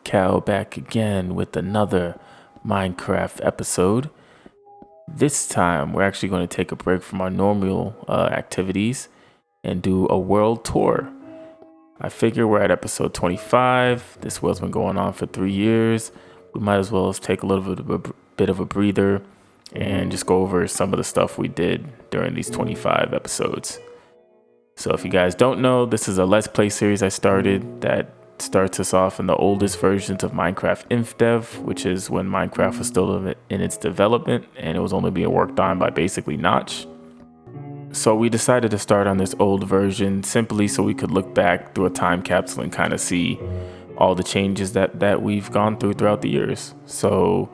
KAL back again with another Minecraft episode. This time we're actually going to take a break from our normal activities and do a world tour. I figure we're at episode 25. This world's been going on for 3 years. We might as well take a little bit of a breather and just go over some of the stuff we did during these 25 episodes. So if you guys don't know, this is a Let's Play series I started that starts us off in the oldest versions of Minecraft Infdev, which is when Minecraft was still in its development and it was only being worked on by basically Notch. So we decided to start on this old version simply so we could look back through a time capsule and kind of see all the changes that we've gone through throughout the years. So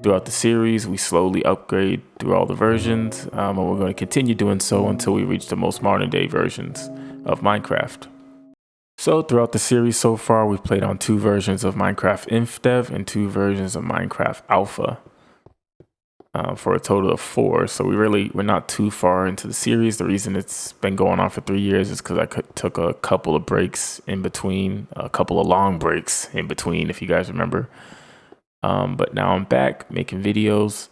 throughout the series, we slowly upgrade through all the versions, and we're going to continue doing so until we reach the most modern day versions of Minecraft. So throughout the series so far, we've played on 2 versions of Minecraft Infdev and 2 versions of Minecraft Alpha for a total of 4. So we're not too far into the series. The reason it's been going on for 3 years is because I took a couple of breaks in between, a couple of long breaks in between, if you guys remember. But now I'm back making videos,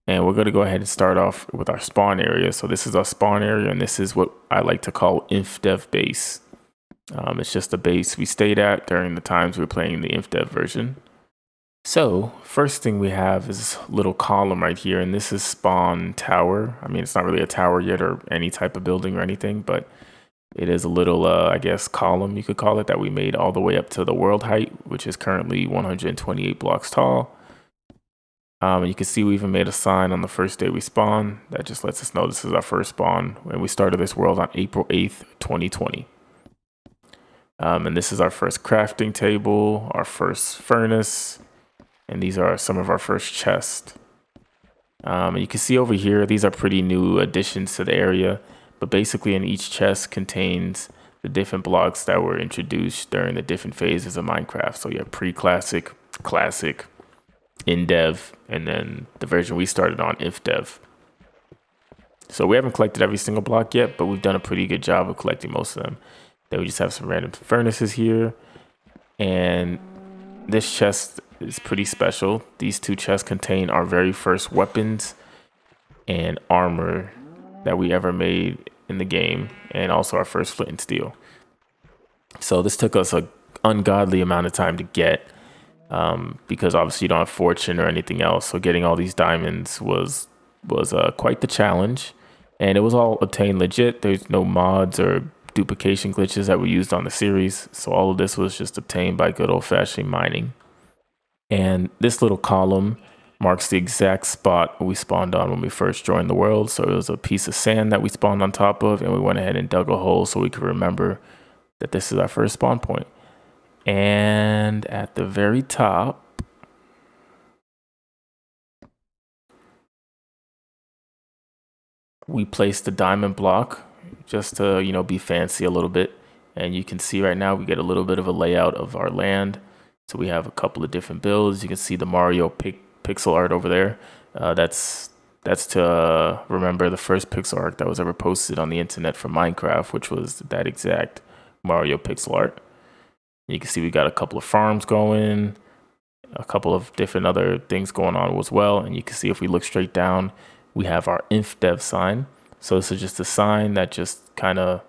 and we're going to go ahead and start off with our spawn area. So this is our spawn area, and this is what I like to call Infdev base. It's just a base we stayed at during the times we were playing the Infdev version. So first thing we have is this little column right here, and this is spawn tower. I mean, it's not really a tower yet or any type of building or anything, but it is a little, I guess, column you could call it, that we made all the way up to the world height, which is currently 128 blocks tall. You can see we even made a sign on the first day we spawn that just lets us know this is our first spawn, and we started this world on April 8th, 2020. And this is our first crafting table, our first furnace, and these are some of our first chests. You can see over here, these are pretty new additions to the area, but basically in each chest contains the different blocks that were introduced during the different phases of Minecraft. So you have pre-classic, classic, in-dev, and then the version we started on, if-dev. So we haven't collected every single block yet, but we've done a pretty good job of collecting most of them. Then we just have some random furnaces here, and this chest is pretty special. These 2 chests contain our very first weapons and armor that we ever made in the game, and also our first flint and steel. So this took us an ungodly amount of time to get, because obviously you don't have fortune or anything else. So getting all these diamonds was quite the challenge, and it was all obtained legit. There's no mods or duplication glitches that were used on the series. So all of this was just obtained by good old-fashioned mining. And this little column marks the exact spot we spawned on when we first joined the world. So it was a piece of sand that we spawned on top of, and we went ahead and dug a hole so we could remember that this is our first spawn point. And at the very top, we placed the diamond block just to, be fancy a little bit. And you can see right now we get a little bit of a layout of our land. So we have a couple of different builds. You can see the Mario pixel art over there. That's to remember the first pixel art that was ever posted on the internet for Minecraft, which was that exact Mario pixel art. You can see we got a couple of farms going, a couple of different other things going on as well. And you can see if we look straight down, we have our Infdev sign. So this is just a sign that just kind of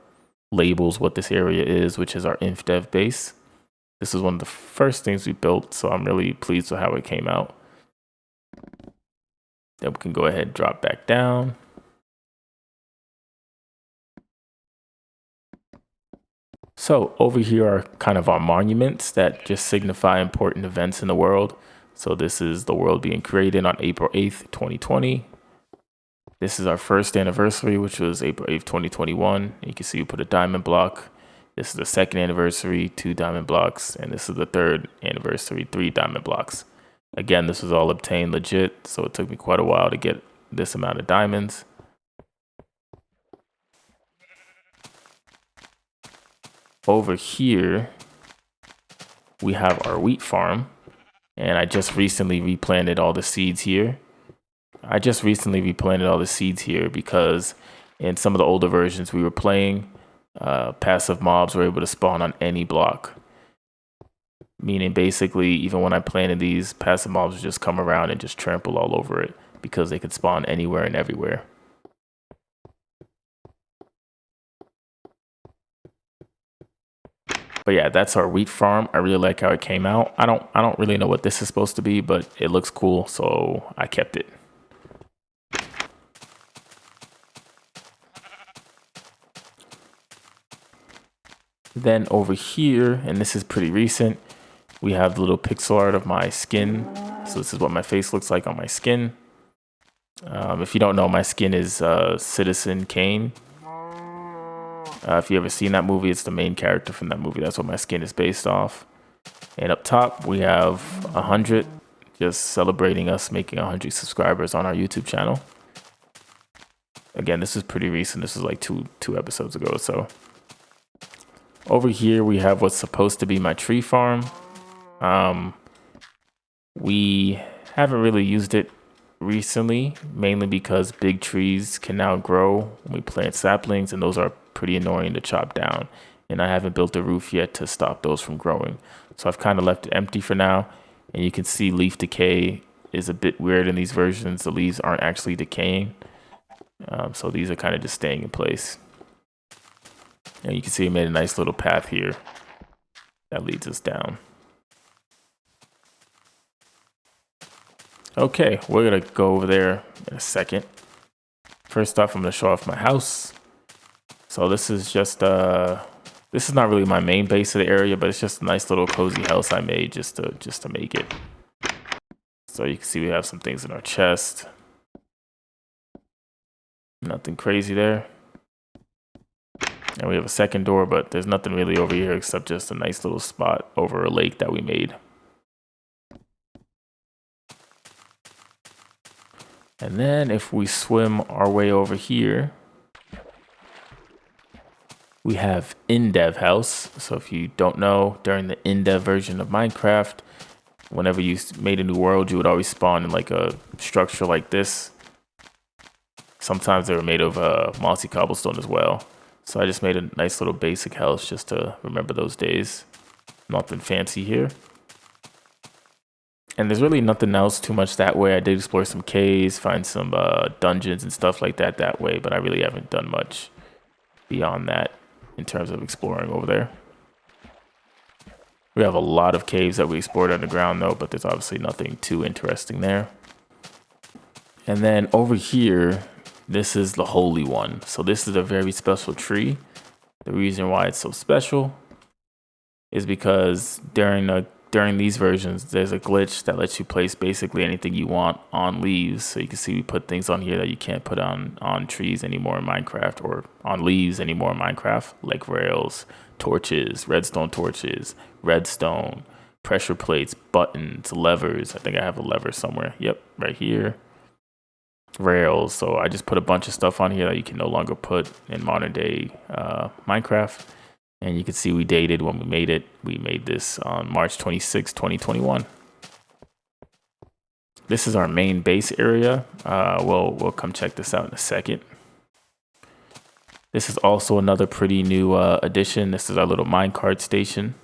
labels what this area is, which is our Infdev base. This is one of the first things we built, so I'm really pleased with how it came out. Then we can go ahead and drop back down. So over here are kind of our monuments that just signify important events in the world. So this is the world being created on April 8th, 2020. This is our first anniversary, which was April 8th, 2021. You can see we put a diamond block. This is the 2nd anniversary, 2 diamond blocks. And this is the 3rd anniversary, 3 diamond blocks. Again, this was all obtained legit, so it took me quite a while to get this amount of diamonds. Over here, we have our wheat farm, and I just recently replanted all the seeds here. Because in some of the older versions we were playing, passive mobs were able to spawn on any block. meaning basically even when I planted these, passive mobs would just come around and just trample all over it because they could spawn anywhere and everywhere. But yeah, that's our wheat farm. I really like how it came out. I don't really know what this is supposed to be, but it looks cool, so I kept it. Then over here, and this is pretty recent, we have the little pixel art of my skin. So this is what my face looks like on my skin. If you don't know, my skin is Citizen Kane. If you ever seen that movie, it's the main character from that movie. That's what my skin is based off. And up top, we have 100, just celebrating us making 100 subscribers on our YouTube channel. Again, this is pretty recent. This is like two episodes ago or so. Over here, we have what's supposed to be my tree farm. We haven't really used it recently, mainly because big trees can now grow when we plant saplings, and those are pretty annoying to chop down. And I haven't built a roof yet to stop those from growing. So I've kind of left it empty for now. And you can see leaf decay is a bit weird in these versions. The leaves aren't actually decaying. So these are kind of just staying in place. And you can see it made a nice little path here that leads us down. Okay, we're gonna go over there in a second. First off, I'm gonna show off my house. So this is just this is not really my main base of the area, but it's just a nice little cozy house I made just to make it. So you can see we have some things in our chest. Nothing crazy there. And we have a second door, but there's nothing really over here except just a nice little spot over a lake that we made. And then if we swim our way over here, we have Infdev house. So if you don't know, during the Infdev version of Minecraft, whenever you made a new world, you would always spawn in like a structure like this. Sometimes they were made of mossy cobblestone as well. So I just made a nice little basic house just to remember those days. Nothing fancy here. And there's really nothing else too much that way. I did explore some caves, find some dungeons and stuff like that way, but I really haven't done much beyond that in terms of exploring over there. We have a lot of caves that we explored underground though, but there's obviously nothing too interesting there. And then over here, this is the holy one. So this is a very special tree. The reason why it's so special is because during these versions, there's a glitch that lets you place basically anything you want on leaves. So you can see we put things on here that you can't put on trees anymore in Minecraft, or on leaves anymore in Minecraft, like rails, torches, redstone, pressure plates, buttons, levers. I think I have a lever somewhere. Yep, right here. Rails. So I just put a bunch of stuff on here that you can no longer put in modern day Minecraft. And you can see we dated when we made it. We made this on March 26, 2021. This is our main base area. We'll come check this out in a second. This is also another pretty new addition. This is our little minecart station.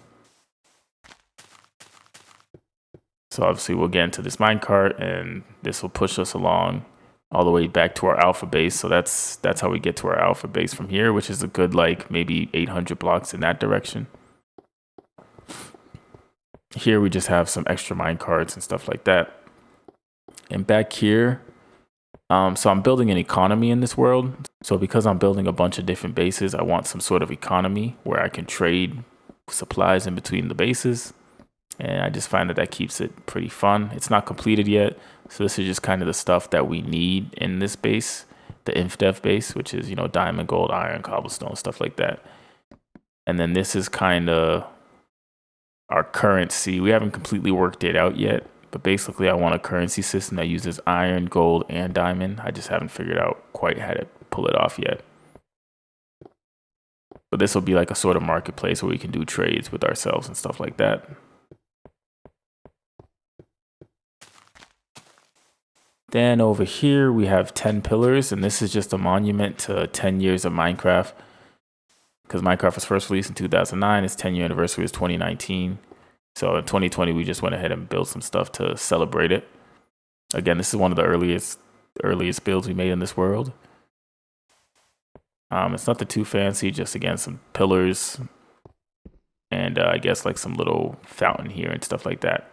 So obviously we'll get into this minecart, and this will push us along all the way back to our alpha base. So that's how we get to our alpha base from here, which is a good like maybe 800 blocks in that direction. Here we just have some extra mine carts and stuff like that. And back here, so I'm building an economy in this world. So because I'm building a bunch of different bases, I want some sort of economy where I can trade supplies in between the bases. And I just find that keeps it pretty fun. It's not completed yet, so this is just kind of the stuff that we need in this base, the Infdev base, which is, you know, diamond, gold, iron, cobblestone, stuff like that. And then this is kind of our currency. We haven't completely worked it out yet, but basically I want a currency system that uses iron, gold, and diamond. I just haven't figured out quite how to pull it off yet. But this will be like a sort of marketplace where we can do trades with ourselves and stuff like that. Then over here we have 10 pillars, and this is just a monument to 10 years of Minecraft. Because Minecraft was first released in 2009, its 10-year anniversary is 2019. So in 2020, we just went ahead and built some stuff to celebrate it. Again, this is one of the earliest builds we made in this world. It's nothing too fancy, just again, some pillars and I guess like some little fountain here and stuff like that.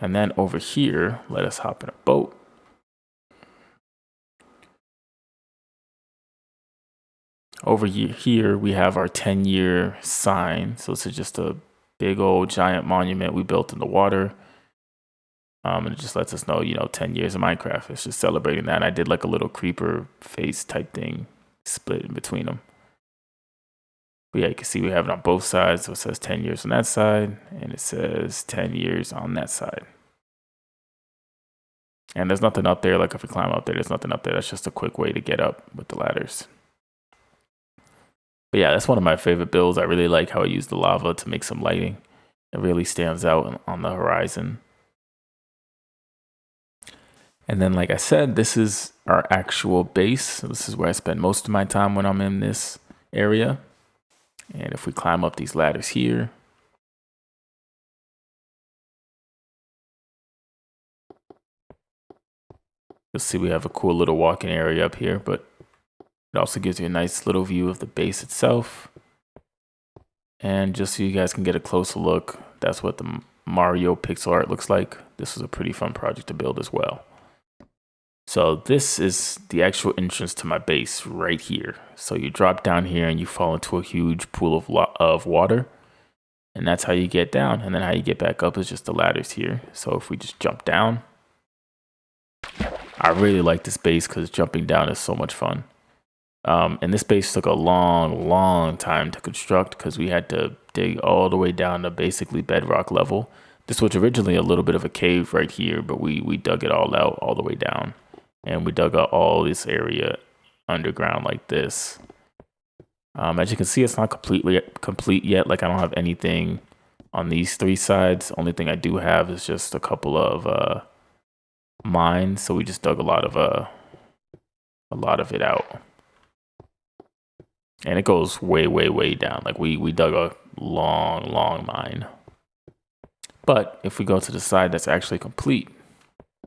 And then over here, let us hop in a boat. Over here, we have our 10-year sign. So this is just a big old giant monument we built in the water. And it just lets us know, 10 years of Minecraft. It's just celebrating that. And I did like a little creeper face type thing split in between them. But yeah, you can see we have it on both sides. So it says 10 years on that side, and it says 10 years on that side. And there's nothing up there. Like if we climb up there, there's nothing up there. That's just a quick way to get up with the ladders. But yeah, that's one of my favorite builds. I really like how I use the lava to make some lighting. It really stands out on the horizon. And then, like I said, this is our actual base. So this is where I spend most of my time when I'm in this area. And if we climb up these ladders here, you'll see we have a cool little walking area up here, but it also gives you a nice little view of the base itself. And just so you guys can get a closer look, that's what the Mario pixel art looks like. This was a pretty fun project to build as well. So this is the actual entrance to my base right here. So you drop down here and you fall into a huge pool of water. And that's how you get down. And then how you get back up is just the ladders here. So if we just jump down, I really like this base because jumping down is so much fun. And this base took a long time to construct because we had to dig all the way down to basically bedrock level. This was originally a little bit of a cave right here, but we dug it all out all the way down. And we dug out all this area underground like this. As you can see, it's not complete yet. Like I don't have anything on these three sides. Only thing I do have is just a couple of mines. So we just dug a lot of it out. And it goes way down. Like we dug a long mine. But if we go to the side that's actually complete,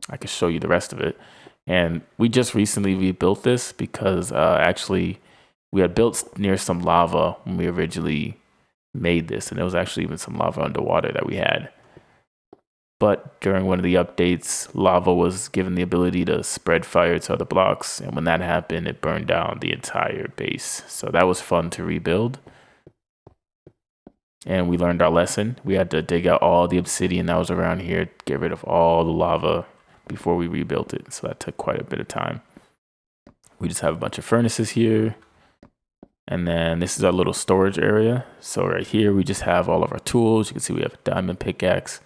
I can show you the rest of it. And we just recently rebuilt this because actually we had built near some lava when we originally made this. And there was actually even some lava underwater that we had. But during one of the updates, lava was given the ability to spread fire to other blocks. And when that happened, it burned down the entire base. So that was fun to rebuild. And we learned our lesson. We had to dig out all the obsidian that was around here, get rid of all the lava before we rebuilt it. So that took quite a bit of time. We just have a bunch of furnaces here. And then this is our little storage area. So right here, we just have all of our tools. You can see we have a diamond pickaxe.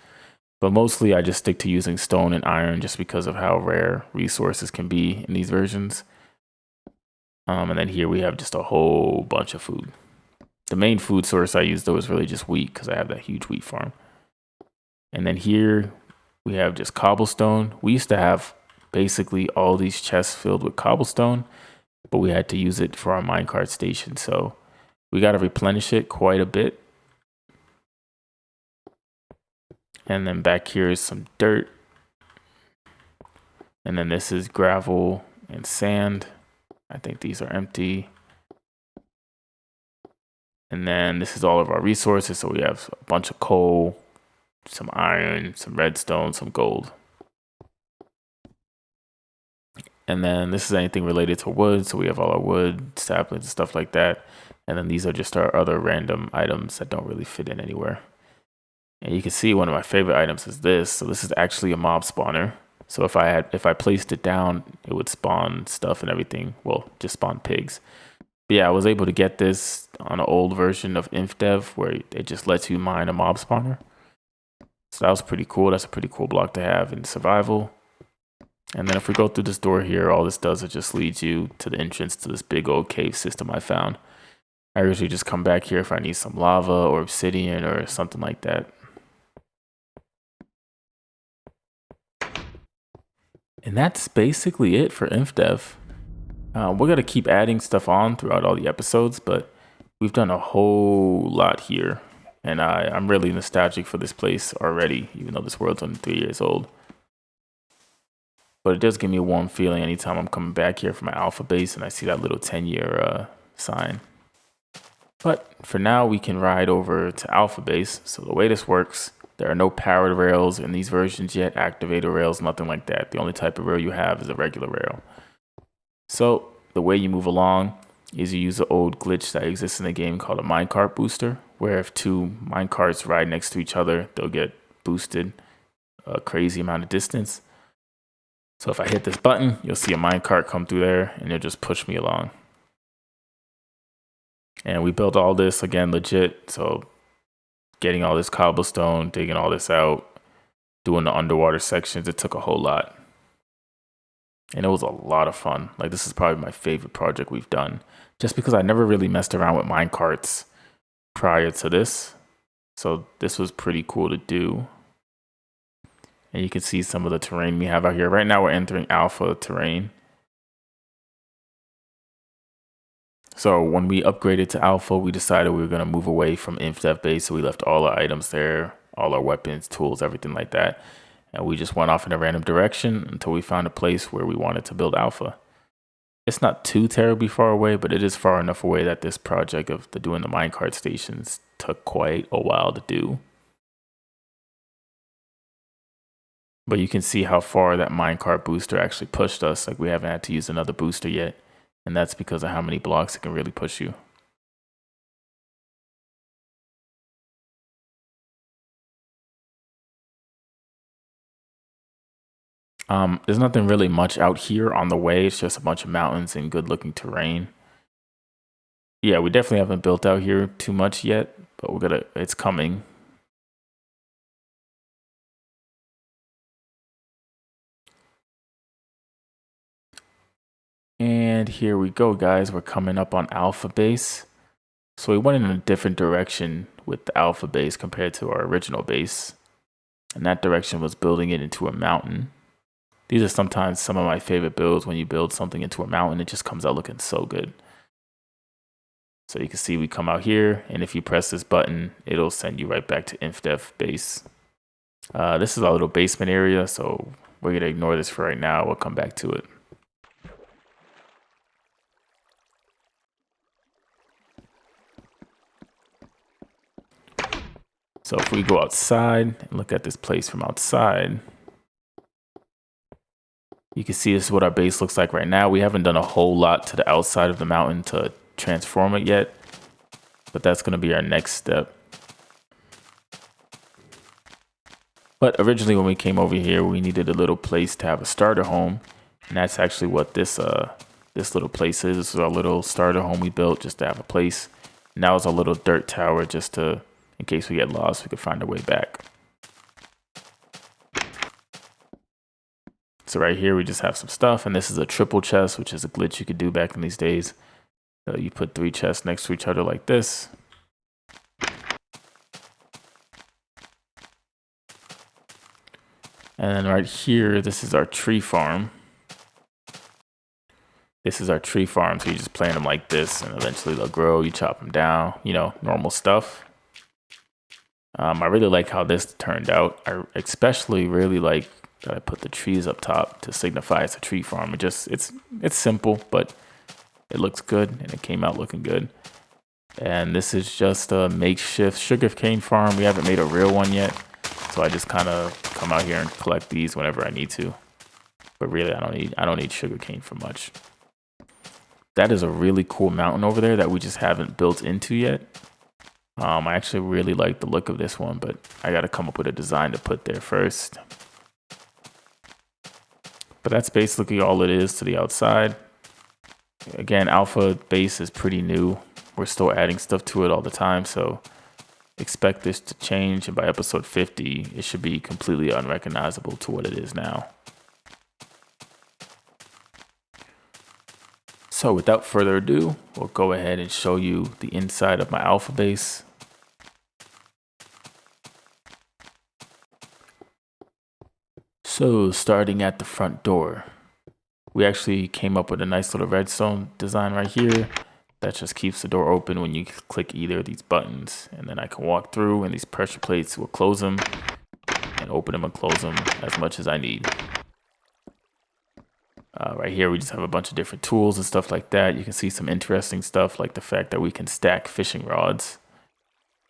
But mostly I just stick to using stone and iron just because of how rare resources can be in these versions. And then here we have just a whole bunch of food. The main food source I use though is really just wheat because I have that huge wheat farm. And then here we have just cobblestone. We used to have basically all these chests filled with cobblestone, but we had to use it for our minecart station. So we got to replenish it quite a bit. And then back here is some dirt. And then this is gravel and sand. I think these are empty. And then this is all of our resources. So we have a bunch of coal, some iron, some redstone, some gold. And then this is anything related to wood. So we have all our wood, saplings, and stuff like that. And then these are just our other random items that don't really fit in anywhere. And you can see one of my favorite items is this. So this is actually a mob spawner. So if I placed it down, it would spawn stuff and everything. Well, just spawn pigs. But yeah, I was able to get this on an old version of Infdev where it just lets you mine a mob spawner. So that was pretty cool. That's a pretty cool block to have in survival. And then if we go through this door here, all this does is just leads you to the entrance to this big old cave system I found. I usually just come back here if I need some lava or obsidian or something like that. And that's basically it for Infdev. We're going to keep adding stuff on throughout all the episodes, but we've done a whole lot here. And I'm really nostalgic for this place already, even though this world's only 3 years old. But it does give me a warm feeling anytime I'm coming back here from my alpha base and I see that little 10-year sign. But for now, we can ride over to alpha base. So the way this works, there are no powered rails in these versions yet, activator rails, nothing like that. The only type of rail you have is a regular rail. So the way you move along is you use the old glitch that exists in the game called a minecart booster, where if two minecarts ride next to each other, they'll get boosted a crazy amount of distance. So if I hit this button, you'll see a minecart come through there and it'll just push me along. And we built all this again legit. So getting all this cobblestone, digging all this out, doing the underwater sections, it took a whole lot. And it was a lot of fun. Like, this is probably my favorite project we've done, just because I never really messed around with minecarts prior to this. So this was pretty cool to do. And you can see some of the terrain we have out here. Right now we're entering alpha terrain. So when we upgraded to alpha, we decided we were going to move away from Infdev base. So we left all our items there, all our weapons, tools, everything like that. And we just went off in a random direction until we found a place where we wanted to build alpha. It's not too terribly far away, but it is far enough away that this project of doing the minecart stations took quite a while to do. But you can see how far that minecart booster actually pushed us. Like, we haven't had to use another booster yet. And that's because of how many blocks it can really push you. There's nothing really much out here on the way. It's just a bunch of mountains and good looking terrain. Yeah, we definitely haven't built out here too much yet, but it's coming. And here we go, guys. We're coming up on alpha base. So we went in a different direction with the alpha base compared to our original base. And that direction was building it into a mountain. These are sometimes some of my favorite builds. When you build something into a mountain, it just comes out looking so good. So you can see we come out here, and if you press this button, it'll send you right back to Infdev base. This is our little basement area, so we're going to ignore this for right now. We'll come back to it. So if we go outside and look at this place from outside, you can see this is what our base looks like right now. We haven't done a whole lot to the outside of the mountain to transform it yet, but that's going to be our next step. But originally when we came over here, we needed a little place to have a starter home, and that's actually what this little place is. This is our little starter home we built just to have a place. Now it's a little dirt tower just to, in case we get lost, we could find our way back. So right here, we just have some stuff, and this is a triple chest, which is a glitch you could do back in these days. You put 3 chests next to each other like this. And then right here, this is our tree farm. This is our tree farm, so you just plant them like this, and eventually they'll grow. You chop them down, you know, normal stuff. I really like how this turned out. I especially really like that I put the trees up top to signify it's a tree farm. It's simple, but it looks good, and it came out looking good. And this is just a makeshift sugarcane farm. We haven't made a real one yet, so I just kind of come out here and collect these whenever I need to. But really, I don't need sugarcane for much. That is a really cool mountain over there that we just haven't built into yet. I actually really like the look of this one, but I got to come up with a design to put there first. But that's basically all it is to the outside. Again, alpha base is pretty new. We're still adding stuff to it all the time, so expect this to change, and by episode 50, it should be completely unrecognizable to what it is now. So without further ado, we'll go ahead and show you the inside of my alpha base. So starting at the front door, we actually came up with a nice little redstone design right here That just keeps the door open when you click either of these buttons. And then I can walk through and these pressure plates will close them and open them and close them as much as I need. Right here, we just have a bunch of different tools and stuff like that. You can see some interesting stuff like the fact that we can stack fishing rods.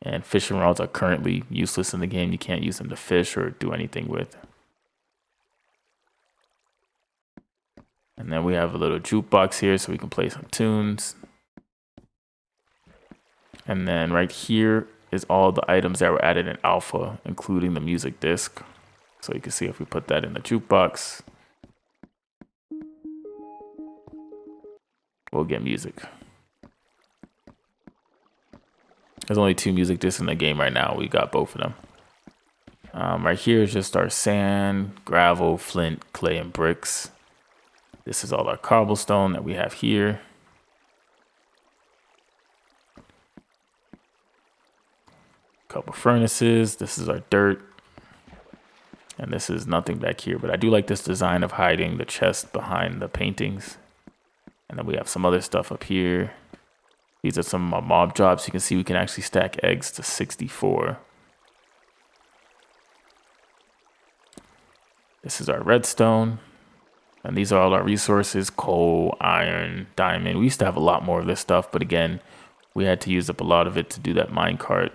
And fishing rods are currently useless in the game. You can't use them to fish or do anything with. And then we have a little jukebox here so we can play some tunes. And then right here is all the items that were added in alpha, including the music disc. So you can see if we put that in the jukebox, we'll get music. There's only 2 music discs in the game right now. We got both of them. Right here is just our sand, gravel, flint, clay, and bricks. This is all our cobblestone that we have here. Couple furnaces. This is our dirt. And this is nothing back here, but I do like this design of hiding the chest behind the paintings. And then we have some other stuff up here. These are some of my mob drops. You can see we can actually stack eggs to 64. This is our redstone. And these are all our resources: coal, iron, diamond. We used to have a lot more of this stuff, but again, we had to use up a lot of it to do that minecart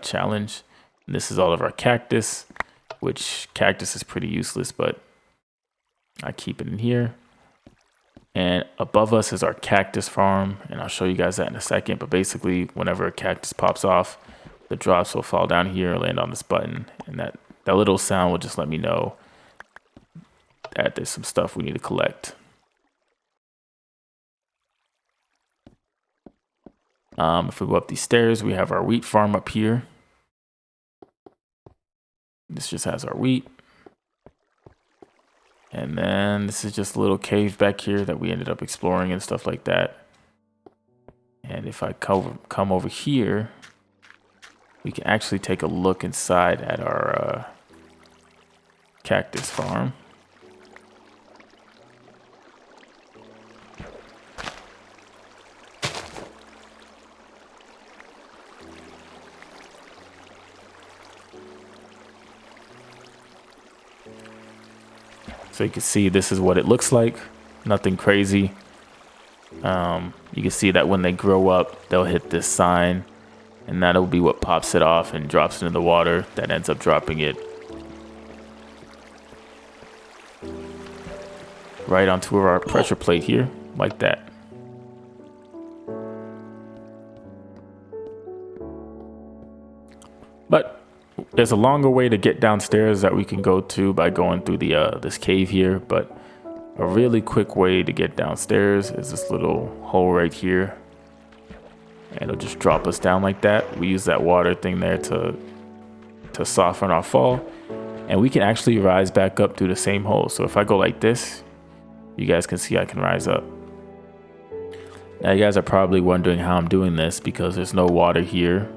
challenge. And this is all of our cactus, which cactus is pretty useless, but I keep it in here. And above us is our cactus farm, and I'll show you guys that in a second. But basically, whenever a cactus pops off, the drops will fall down here and land on this button, and that little sound will just let me know that there's some stuff we need to collect. If we go up these stairs, we have our wheat farm up here. This just has our wheat. And then this is just a little cave back here that we ended up exploring and stuff like that. And if I come over here, we can actually take a look inside at our cactus farm. So you can see this is what it looks like. Nothing crazy. You can see that when they grow up, they'll hit this sign, and that'll be what pops it off and drops it in the water. That ends up dropping it right onto our pressure plate here, like that. But there's a longer way to get downstairs that we can go to by going through the this cave here, but a really quick way to get downstairs is this little hole right here, and it'll just drop us down like that. We use that water thing there to soften our fall, and we can actually rise back up through the same hole. So if I go like this, you guys can see I can rise up. Now you guys are probably wondering how I'm doing this, because there's no water here.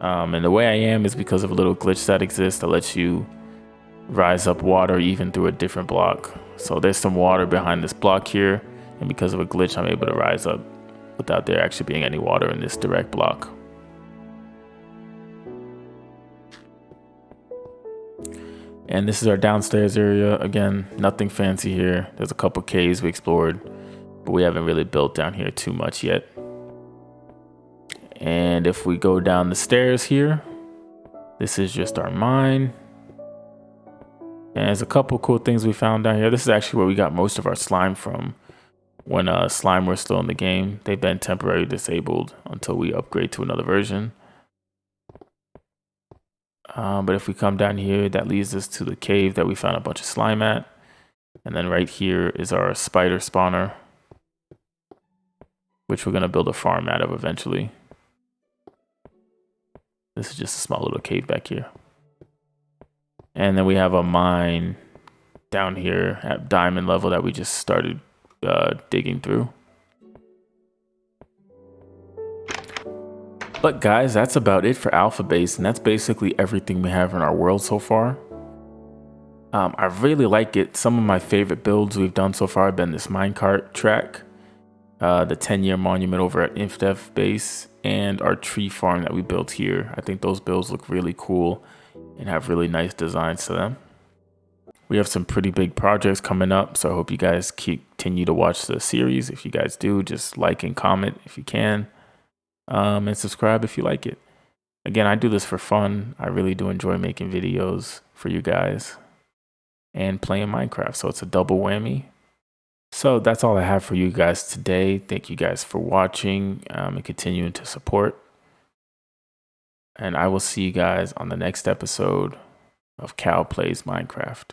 And the way I am is because of a little glitch that exists that lets you rise up water even through a different block. So there's some water behind this block here, and because of a glitch, I'm able to rise up without there actually being any water in this direct block. And this is our downstairs area. Again, nothing fancy here. There's a couple caves we explored, but we haven't really built down here too much yet. And if we go down the stairs here, this is just our mine. And there's a couple cool things we found down here. This is actually where we got most of our slime from when slime were still in the game. They've been temporarily disabled until we upgrade to another version. But if we come down here, that leads us to the cave that we found a bunch of slime at. And then right here is our spider spawner, which we're going to build a farm out of eventually. This is just a small little cave back here. And then we have a mine down here at diamond level that we just started digging through. But guys, that's about it for Alpha Base, and that's basically everything we have in our world so far. I really like it. Some of my favorite builds we've done so far have been this minecart track. the 10-year monument over at Infdev base, and our tree farm that we built here. I think those builds look really cool and have really nice designs to them. We have some pretty big projects coming up, so I hope you guys continue to watch the series. If you guys do, just like and comment if you can, and subscribe if you like it. Again, I do this for fun. I really do enjoy making videos for you guys and playing Minecraft, so it's a double whammy. So that's all I have for you guys today. Thank you guys for watching and continuing to support. And I will see you guys on the next episode of KAL Plays Minecraft.